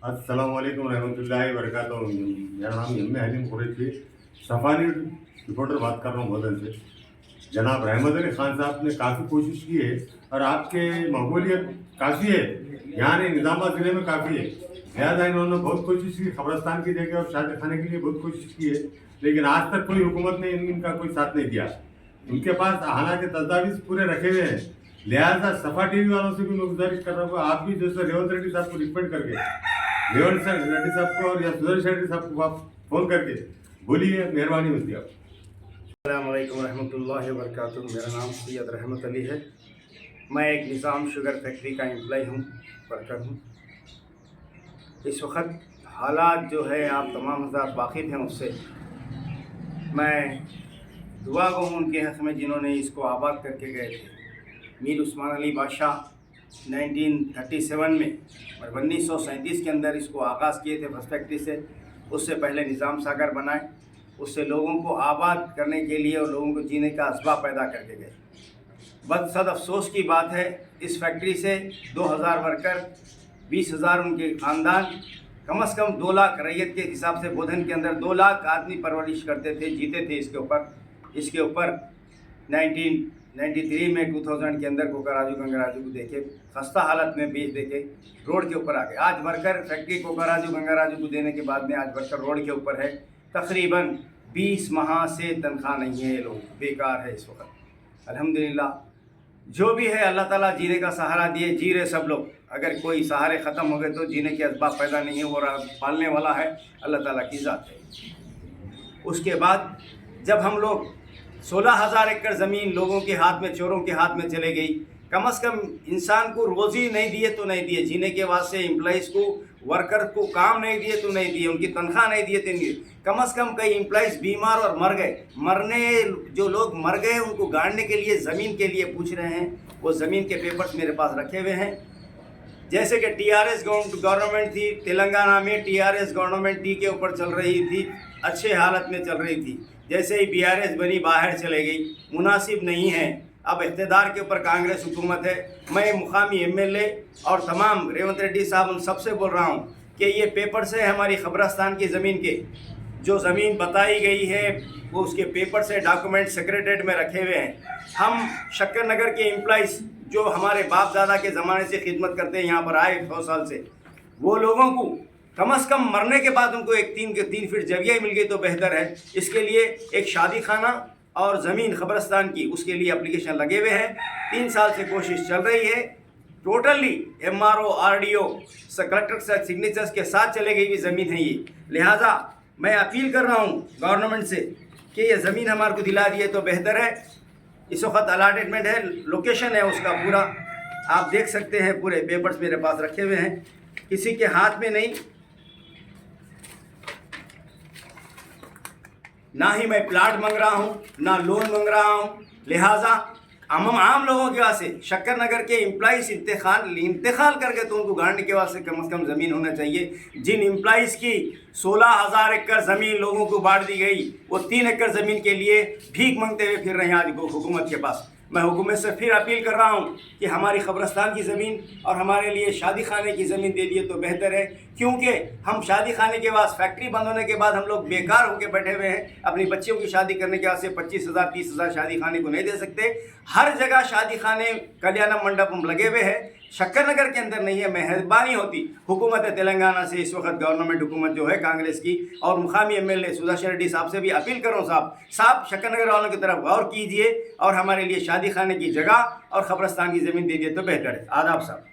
अस्सलाम वालेकुम रहमतुल्लाहि व बरकातहू। मेरा नाम एम हलीम कुरैशी, सफ़ानी रिपोर्टर बात कर रहा हूँ बदल से। जनाब रहमत अली खान साहब ने काफ़ी कोशिश की है और आपके मकबूलियत काफ़ी है, यहाँ नहीं निज़ामाबाद ज़िले में काफ़ी है। लिहाजा इन्होंने बहुत कोशिश की, खबरस्तान की जगह और शादी खाने के लिए बहुत कोशिश की है, लेकिन आज तक कोई हुकूमत ने इनका कोई साथ नहीं दिया। उनके पास हालांकि दस्तावेज पूरे रखे हुए हैं। लिहाजा सफ़ा टीवी वालों से भी मैं गुजारिश कर रहा हूँ, आप भी जैसे रेवंत रेड्डी साहब को रिकमेंड करके रेवंत रेड्डी साहब को और या सुदर्शन रेड्डी साहब को आप फ़ोन करके बोलिए, मेहरबानी होती है आप। अस्सलाम वालेकुम रहमतुल्लाहि व बरकातुहू। मेरा नाम सैयद रहमत अली है। मैं एक निज़ाम शुगर फैक्ट्री का एम्प्लॉय हूँ, वर्कर हूँ। इस वक्त हालात जो है आप तमाम हज़रात वाकिफ़ हैं उससे। मैं दुआ गो हूँ उनके हक़ में जिन्होंने इसको आबाद करके गए थे। मीर उस्मान अली बादशाह 1937 में और 1937 के अंदर इसको आगाज़ किए थे फर्स्ट फैक्ट्री से। उससे पहले निज़ाम सागर बनाए, उससे लोगों को आबाद करने के लिए और लोगों को जीने का असबाब पैदा करके गए। बदसद अफसोस की बात है, इस फैक्ट्री से 2000 वर्कर, 20,000 उनके ख़ानदान, कम से कम 2 लाख रैयत के हिसाब से बोधन के अंदर 2 लाख आदमी परवरिश करते थे, जीते थे। इसके ऊपर 1993 में 2000 के अंदर कोकराजू गंगाराजू को देखे खस्ता हालत में बेच देके रोड के ऊपर आ गए। आज वर्कर फैक्ट्री कोकराजू गंगाराजू को देने के बाद में आज वर्कर रोड के ऊपर है। तकरीबन 20 माह से तनख्वाह नहीं है, ये लोग बेकार है इस वक्त। अल्हम्दुलिल्लाह जो भी है अल्लाह ताला जीने का सहारा दिए, जी रहे सब लोग। अगर कोई सहारे ख़त्म हो गए तो जीने के असबाब पैदा नहीं है, वो पालने वाला है अल्लाह ताला की ज़ात है। उसके बाद जब हम लोग 16,000 एकड़ ज़मीन लोगों के हाथ में, चोरों के हाथ में चले गई, कम से कम इंसान को रोज़ी नहीं दिए तो नहीं दिए, जीने के वास्ते एम्प्लॉइज़ को, वर्कर को काम नहीं दिए तो नहीं दिए, उनकी तनख्वाह नहीं दिए तो नहीं दिए। कम से कम कई एम्प्लॉइज़ बीमार और मर गए। जो लोग मर गए उनको गाड़ने के लिए ज़मीन के लिए पूछ रहे हैं। वो ज़मीन के पेपर्स मेरे पास रखे हुए हैं। जैसे कि टीआरएस गवर्नमेंट थी, तेलंगाना में टीआरएस गवर्नमेंट टी के ऊपर चल रही थी, अच्छे हालत में चल रही थी। जैसे ही बीआरएस बनी बाहर चले गई, मुनासिब नहीं है। अब इक़्तिदार के ऊपर कांग्रेस हुकूमत है। मैं मुकामी एमएलए और तमाम रेवंत रेड्डी साहब उन सबसे बोल रहा हूँ कि ये पेपर्स है हमारी खबरस्तान की ज़मीन के, जो ज़मीन बताई गई है वो उसके पेपर से डॉक्यूमेंट सेक्रेटरीट में रखे हुए हैं। हम शक्कर नगर के एम्प्लॉइज़ जो हमारे बाप दादा के ज़माने से खिदमत करते हैं, यहाँ पर आए 100 साल से, वो लोगों को कम से कम मरने के बाद उनको एक 3 फीट जगह मिल गई तो बेहतर है। इसके लिए एक शादी खाना और ज़मीन खबरस्तान की, उसके लिए एप्लीकेशन लगे हुए हैं। 3 साल से कोशिश चल रही है। टोटली एमआरओ, आरडीओ, कलेक्टर से सिग्नेचर्स के साथ चले गई हुई ज़मीन है ये। लिहाजा मैं अपील कर रहा हूँ गवर्नमेंट से कि ये ज़मीन हमारे को दिला दिए तो बेहतर है। इस वक्त अलाटमेंट है, लोकेशन है उसका पूरा आप देख सकते हैं, पूरे पेपर्स मेरे पास रखे हुए हैं, किसी के हाथ में नहीं। ना ही मैं प्लाट मांग रहा हूँ, ना लोन मांग रहा हूँ। लिहाजा हम आम लोगों के वास्ते शक्कर नगर के एम्प्लॉइज़ इंतकाल करके तो उनको गाड़ने के वास्ते कम से कम ज़मीन होना चाहिए। जिन एम्प्लॉइज़ की 16,000 एकड़ ज़मीन लोगों को बांट दी गई, वो 3 एकड़ ज़मीन के लिए भीख मांगते हुए फिर रहे हैं आज हुकूमत के पास। मैं हुकूमत से फिर अपील कर रहा हूँ कि हमारी खबरस्तान की ज़मीन और हमारे लिए शादी खाने की ज़मीन दे दिए तो बेहतर है, क्योंकि हम शादी खाने के बाद फैक्ट्री बंद होने के बाद हम लोग बेकार होकर बैठे हुए हैं। अपनी बच्चियों की शादी करने के वास्ते 25,000 30,000 शादी खाने को नहीं दे सकते। हर जगह शादी खाने, कल्याण मंडप लगे हुए हैं, शक्कर नगर के अंदर नहीं है। मेहरबानी होती हुकूमत तेलंगाना से, इस वक्त गवर्नमेंट हुकूमत जो है कांग्रेस की, और मुकामी एमएलए सुदर्शन रेड्डी साहब से भी अपील करो, साहब शक्कर नगर वालों की तरफ गौर कीजिए और हमारे लिए शादी खाने की जगह और खबरस्तान की ज़मीन दे दिए तो बेहतर है। आदाब साहब।